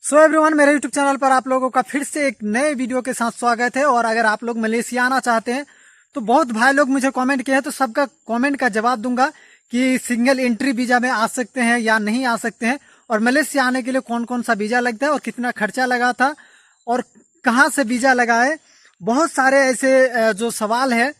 So everyone, मेरे YouTube channel पर आप लोगों का फिर से एक नए वीडियो के साथ स्वागत है। और अगर आप लोग मलेशिया आना चाहते हैं तो बहुत भाई लोग मुझे कमेंट किए हैं, तो सबका कमेंट का जवाब दूंगा कि सिंगल एंट्री वीजा में आ सकते हैं या नहीं आ सकते हैं, और मलेशिया आने के लिए कौन कौन सा वीजा लगता है और कितना खर्चा लगा था और कहाँ से वीजा लगा है। बहुत सारे ऐसे जो सवाल है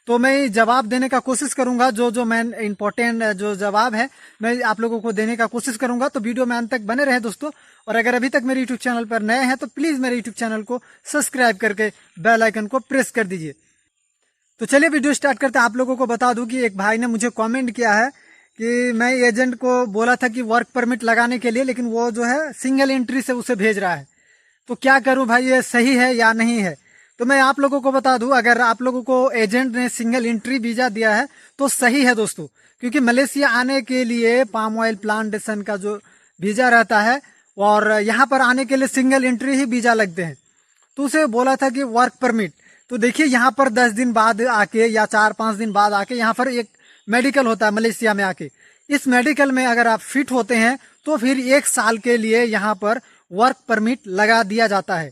तो मैं जवाब देने का कोशिश करूंगा। जो जो मैं इंपॉर्टेंट जो जवाब है मैं आप लोगों को देने का कोशिश करूंगा। तो वीडियो में अंत तक बने रहे दोस्तों। और अगर अभी तक मेरे यूट्यूब चैनल पर नए हैं तो प्लीज मेरे यूट्यूब चैनल को सब्सक्राइब करके बेल आइकन को प्रेस कर दीजिए। तो चलिए वीडियो स्टार्ट करते हैं। आप लोगों को बता दूं कि एक भाई ने मुझे कमेंट किया है कि मैं एजेंट को बोला था कि वर्क परमिट लगाने के लिए, लेकिन वो जो है सिंगल एंट्री से उसे भेज रहा है। तो क्या करूं भाई, ये सही है या नहीं है? तो मैं आप लोगों को बता दूं, अगर आप लोगों को एजेंट ने सिंगल एंट्री वीजा दिया है तो सही है दोस्तों, क्योंकि मलेशिया आने के लिए पाम ऑयल प्लांटेशन का जो वीजा रहता है और यहाँ पर आने के लिए सिंगल एंट्री ही वीजा लगते हैं। तो उसे बोला था कि वर्क परमिट। तो देखिए यहाँ पर 10 दिन बाद आके या 4-5 दिन बाद आके यहाँ पर एक मेडिकल होता है मलेशिया में आके। इस मेडिकल में अगर आप फिट होते हैं तो फिर 1 साल के लिए यहाँ पर वर्क परमिट लगा दिया जाता है,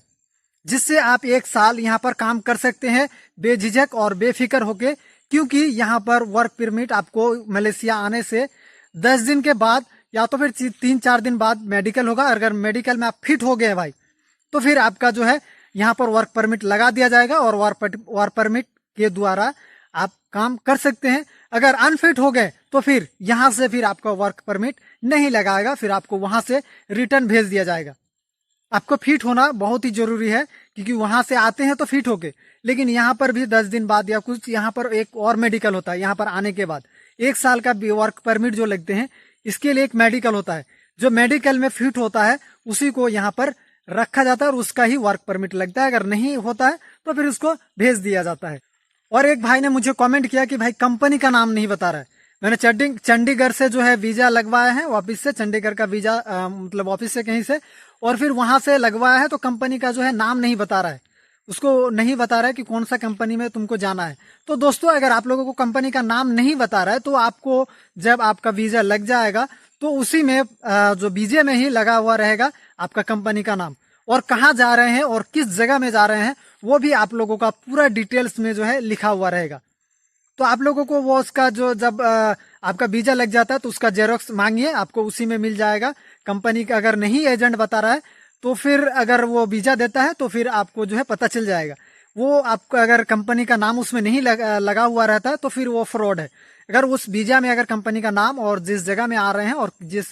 जिससे आप 1 साल यहाँ पर काम कर सकते हैं बेझिझक और बेफिक्र होके। क्योंकि यहाँ पर वर्क परमिट आपको मलेशिया आने से 10 दिन के बाद या तो फिर 3-4 दिन बाद मेडिकल होगा। अगर मेडिकल में आप फिट हो गए भाई तो फिर आपका जो है यहाँ पर वर्क परमिट लगा दिया जाएगा और वर्क परमिट के द्वारा आप काम कर सकते हैं। अगर अनफिट हो गए तो फिर यहाँ से फिर आपका वर्क परमिट नहीं लगाएगा, फिर आपको वहां से रिटर्न भेज दिया जाएगा। आपको फिट होना बहुत ही जरूरी है, क्योंकि वहां से आते हैं तो फिट होके, लेकिन यहाँ पर भी 10 दिन बाद या कुछ यहाँ पर एक और मेडिकल होता है। यहाँ पर आने के बाद 1 साल का वर्क परमिट जो लगते हैं, इसके लिए एक मेडिकल होता है। जो मेडिकल में फिट होता है उसी को यहाँ पर रखा जाता है और उसका ही वर्क परमिट लगता है। अगर नहीं होता है तो फिर उसको भेज दिया जाता है। और एक भाई ने मुझे कमेंट किया कि भाई कंपनी का नाम नहीं बता रहा है। मैंने चंडीगढ़ से जो है वीजा लगवाया है, ऑफिस से, चंडीगढ़ का वीजा मतलब ऑफिस से कहीं से, और फिर वहां से लगवाया है। तो कंपनी का जो है नाम नहीं बता रहा है, उसको नहीं बता रहा है कि कौन सा कंपनी में तुमको जाना है। तो दोस्तों, अगर आप लोगों को कंपनी का नाम नहीं बता रहा है तो आपको जब आपका वीजा लग जाएगा तो उसी में जो वीजे में ही लगा हुआ रहेगा आपका कंपनी का नाम, और कहाँ जा रहे हैं और किस जगह में जा रहे हैं वो भी आप लोगों का पूरा डिटेल्स में जो है लिखा हुआ रहेगा। तो आप लोगों को वो उसका जो जब आपका वीजा लग जाता है तो उसका जेरोक्स मांगिए, आपको उसी में मिल जाएगा। कंपनी का अगर नहीं एजेंट बता रहा है तो फिर अगर वो वीजा देता है तो फिर आपको जो है पता चल जाएगा। वो आपका अगर कंपनी का नाम उसमें नहीं लगा हुआ रहता है तो फिर वो फ्रॉड है। अगर उस वीजा में अगर कंपनी का नाम और जिस जगह में आ रहे हैं और जिस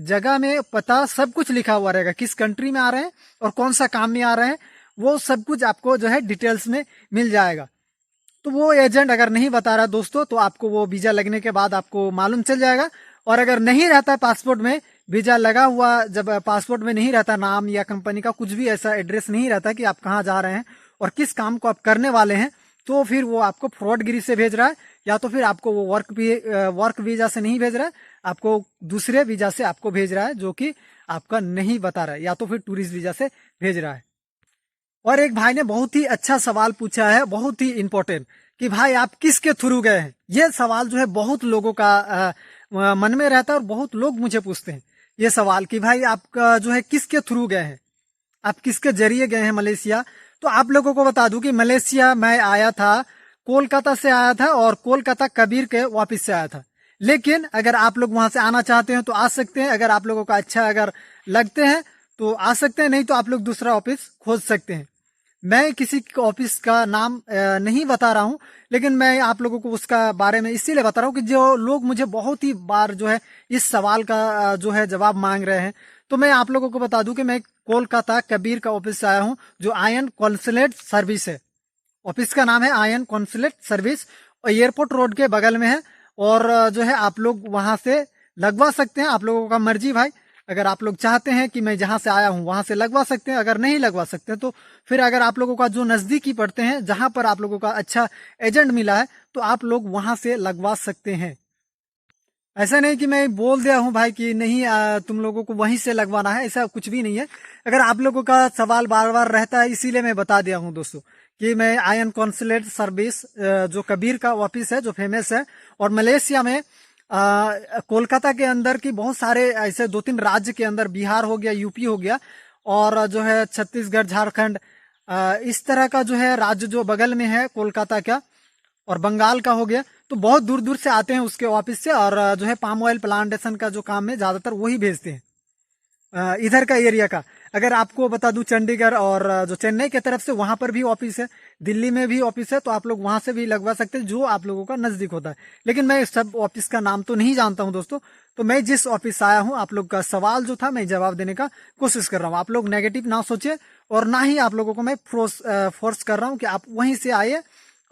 जगह में पता सब कुछ लिखा हुआ रहेगा, किस कंट्री में आ रहे हैं और कौन सा काम में आ रहे हैं, वो सब कुछ आपको जो है डिटेल्स में मिल जाएगा। तो वो एजेंट अगर नहीं बता रहा दोस्तों तो आपको वो वीजा लगने के बाद आपको मालूम चल जाएगा। और अगर नहीं रहता पासपोर्ट में वीजा लगा हुआ, जब पासपोर्ट में नहीं रहता नाम या कंपनी का कुछ भी ऐसा एड्रेस नहीं रहता कि आप कहाँ जा रहे हैं और किस काम को आप करने वाले हैं, तो फिर वो आपको फ्रॉडगिरी से भेज रहा है, या तो फिर आपको वो वर्क वीजा से नहीं भेज रहा है, आपको दूसरे वीजा से आपको भेज रहा है जो कि आपका नहीं बता रहा है, या तो फिर टूरिस्ट वीजा से भेज रहा है। और एक भाई ने बहुत ही अच्छा सवाल पूछा है, बहुत ही इंपॉर्टेंट, कि भाई आप किसके थ्रू गए हैं। ये सवाल जो है बहुत लोगों का मन में रहता है और बहुत लोग मुझे पूछते हैं ये सवाल कि भाई आपका जो है किसके थ्रू गए हैं, आप किसके जरिए गए हैं मलेशिया। तो आप लोगों को बता दूं कि मलेशिया मैं आया था, कोलकाता से आया था और कोलकाता कबीर के वापस से आया था। लेकिन अगर आप लोग वहां से आना चाहते हैं तो आ सकते हैं। अगर आप लोगों का अच्छा अगर लगते हैं तो आ सकते हैं, नहीं तो आप लोग दूसरा ऑफिस खोज सकते हैं। मैं किसी ऑफिस का नाम नहीं बता रहा हूं, लेकिन मैं आप लोगों को उसका बारे में इसीलिए बता रहा हूं कि जो लोग मुझे बहुत ही बार जो है इस सवाल का जो है जवाब मांग रहे हैं। तो मैं आप लोगों को बता दूं कि मैं कोलकाता कबीर का ऑफिस से आया हूं, जो आयन कॉन्सुलेट सर्विस है। ऑफिस का नाम है आयन कॉन्सुलेट सर्विस, और एयरपोर्ट रोड के बगल में है। और जो है आप लोग वहां से लगवा सकते हैं, आप लोगों का मर्जी भाई। अगर आप लोग चाहते हैं कि मैं जहां से आया हूं वहां से लगवा सकते हैं, अगर नहीं लगवा सकते तो फिर अगर आप लोगों का जो नजदीकी पड़ते हैं, जहां पर आप लोगों का अच्छा एजेंट मिला है, तो आप लोग वहां से लगवा सकते हैं। ऐसा नहीं कि मैं बोल दिया हूं भाई कि नहीं तुम लोगों को वहीं से लगवाना है, ऐसा कुछ भी नहीं है। अगर आप लोगों का सवाल बार बार रहता है इसीलिए मैं बता दिया हूं दोस्तों कि मैं आयन कॉन्सुलेट सर्विस जो कबीर का ऑफिस है, जो फेमस है और मलेशिया में कोलकाता के अंदर की बहुत सारे ऐसे 2-3 राज्य के अंदर, बिहार हो गया, यूपी हो गया, और जो है छत्तीसगढ़, झारखंड, इस तरह का जो है राज्य जो बगल में है कोलकाता का, और बंगाल का हो गया, तो बहुत दूर दूर से आते हैं उसके ऑफिस से, और जो है पाम ऑयल प्लांटेशन का जो काम है ज्यादातर वही भेजते हैं इधर का एरिया का। अगर आपको बता दूं, चंडीगढ़ और जो चेन्नई के तरफ से वहां पर भी ऑफिस है, दिल्ली में भी ऑफिस है, तो आप लोग वहां से भी लगवा सकते हैं जो आप लोगों का नजदीक होता है। लेकिन मैं सब ऑफिस का नाम तो नहीं जानता हूं दोस्तों, तो मैं जिस ऑफिस आया हूं, आप लोग का सवाल जो था मैं जवाब देने का कोशिश कर रहा हूँ। आप लोग नेगेटिव ना सोचे, और ना ही आप लोगों को मैं फोर्स कर रहा हूँ कि आप वहीं से आइए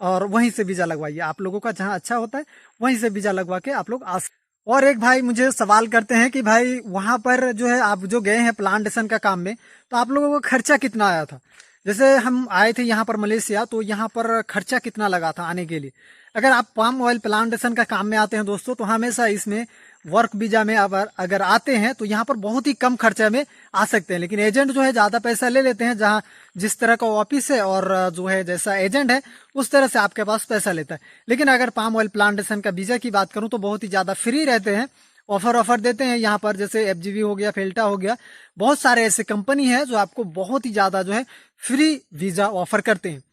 और वहीं से वीजा लगवाइए। आप लोगों का जहां अच्छा होता है वहीं से वीजा लगवा के आप लोग आ सकते। और एक भाई मुझे सवाल करते हैं कि भाई वहां पर जो है आप जो गए हैं प्लांटेशन का काम में, तो आप लोगों को खर्चा कितना आया था? जैसे हम आए थे यहाँ पर मलेशिया, तो यहाँ पर खर्चा कितना लगा था आने के लिए? अगर आप पाम ऑयल प्लांटेशन का काम में आते हैं दोस्तों, तो हमेशा इसमें वर्क वीजा में अगर आते हैं तो यहाँ पर बहुत ही कम खर्चे में आ सकते हैं। लेकिन एजेंट जो है ज्यादा पैसा ले लेते हैं, जहाँ जिस तरह का ऑफिस है और जो है जैसा एजेंट है उस तरह से आपके पास पैसा लेता है। लेकिन अगर पाम ऑयल प्लांटेशन का वीजा की बात करूं तो बहुत ही ज्यादा फ्री रहते हैं, ऑफर देते हैं यहाँ पर, जैसे एफजीवी हो गया, फेल्टा हो गया, बहुत सारे ऐसे कंपनी है जो आपको बहुत ही ज्यादा जो है फ्री वीजा ऑफर करते हैं।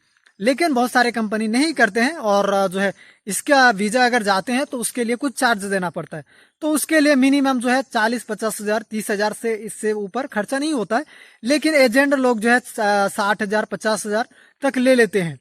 लेकिन बहुत सारे कंपनी नहीं करते हैं, और जो है इसका वीजा अगर जाते हैं तो उसके लिए कुछ चार्ज देना पड़ता है। तो उसके लिए मिनिमम जो है 40-50 हजार, 30 हजार से इससे ऊपर खर्चा नहीं होता है। लेकिन एजेंट लोग जो है 60 हजार, 50 हजार तक ले लेते हैं,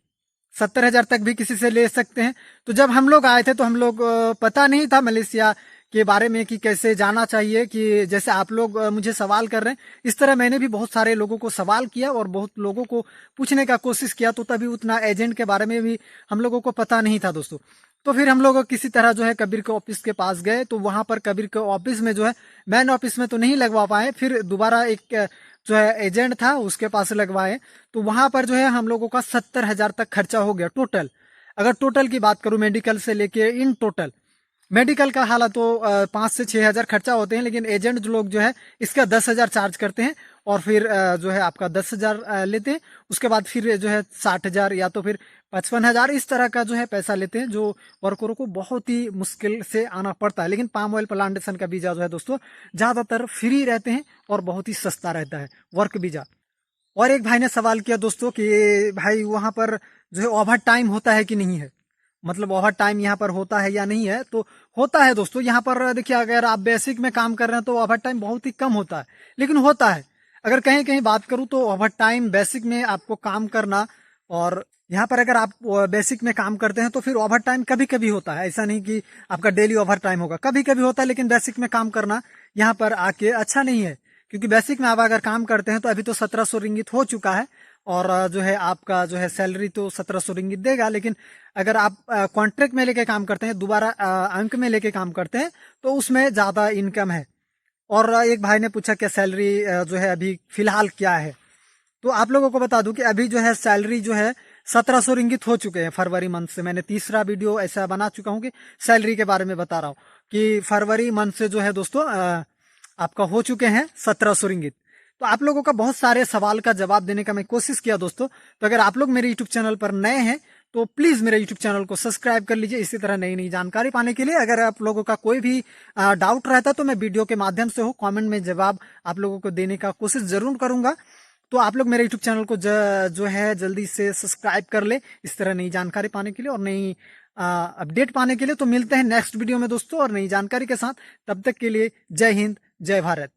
70 हजार तक भी किसी से ले सकते हैं। तो जब हम लोग आए थे तो हम लोग पता नहीं था मलेशिया के बारे में कि कैसे जाना चाहिए, कि जैसे आप लोग मुझे सवाल कर रहे हैं, इस तरह मैंने भी बहुत सारे लोगों को सवाल किया और बहुत लोगों को पूछने का कोशिश किया, तो तभी उतना एजेंट के बारे में भी हम लोगों को पता नहीं था दोस्तों। तो फिर हम लोग किसी तरह जो है कबीर के ऑफिस के पास गए, तो वहां पर कबीर के ऑफिस में जो है मैन ऑफिस में तो नहीं लगवा पाए, फिर दोबारा एक जो है एजेंट था उसके पास लगवाए। तो वहां पर जो है हम लोगों का 70 हजार तक खर्चा हो गया टोटल। अगर टोटल की बात करूं, मेडिकल से लेके इन टोटल, मेडिकल का हालत तो 5 से 6 हजार खर्चा होते हैं, लेकिन एजेंट जो लोग जो है इसका 10 हजार चार्ज करते हैं, और फिर जो है आपका 10 हजार लेते हैं। उसके बाद फिर जो है 60 हजार या तो फिर 55 हजार, इस तरह का जो है पैसा लेते हैं, जो वर्करों को बहुत ही मुश्किल से आना पड़ता है। लेकिन पाम ऑयल प्लांटेशन का वीजा जो है दोस्तों ज्यादातर फ्री रहते हैं और बहुत ही सस्ता रहता है वर्क वीजा। और एक भाई ने सवाल किया दोस्तों कि भाई वहां पर जो है ओवर टाइम होता है कि नहीं है, मतलब ओवर टाइम यहाँ पर होता है या नहीं है? तो होता है दोस्तों। यहाँ पर देखिए, अगर आप बेसिक में काम कर रहे हैं तो ओवर टाइम बहुत ही कम होता है, लेकिन होता है। अगर कहीं कहीं बात करूं तो ओवर टाइम बेसिक में आपको काम करना, और यहाँ पर अगर आप बेसिक में काम करते हैं तो फिर ओवर टाइम कभी कभी होता है। ऐसा नहीं कि आपका डेली ओवर टाइम होगा, कभी कभी होता है। लेकिन बेसिक में काम करना यहाँ पर आके अच्छा नहीं है, क्योंकि बेसिक में आप अगर काम करते हैं तो अभी तो 1700 रिंगित हो चुका है, और जो है आपका जो है सैलरी तो 1700 रिंगित देगा। लेकिन अगर आप कॉन्ट्रैक्ट में लेके काम करते हैं, दोबारा अंक में लेके काम करते हैं, तो उसमें ज्यादा इनकम है। और एक भाई ने पूछा कि सैलरी जो है अभी फिलहाल क्या है, तो आप लोगों को बता दूं कि अभी जो है सैलरी जो है 1700 रिंगित हो चुके हैं फरवरी मंथ से। मैंने तीसरा वीडियो ऐसा बना चुका हूं कि सैलरी के बारे में बता रहा हूं कि फरवरी मंथ से जो है दोस्तों आपका हो चुके हैं 1700 रिंगित। तो आप लोगों का बहुत सारे सवाल का जवाब देने का मैं कोशिश किया दोस्तों। तो अगर आप लोग मेरे यूट्यूब चैनल पर नए हैं तो प्लीज मेरे यूट्यूब चैनल को सब्सक्राइब कर लीजिए, इसी तरह नई नई जानकारी पाने के लिए। अगर आप लोगों का कोई भी डाउट रहता तो मैं वीडियो के माध्यम से हो कमेंट में जवाब आप लोगों को देने का कोशिश जरूर करूंगा। तो आप लोग मेरे यूट्यूब चैनल को जो है जल्दी से सब्सक्राइब कर ले, इस तरह नई जानकारी पाने के लिए और नई अपडेट पाने के लिए। तो मिलते हैं नेक्स्ट वीडियो में दोस्तों और नई जानकारी के साथ। तब तक के लिए जय हिंद, जय भारत।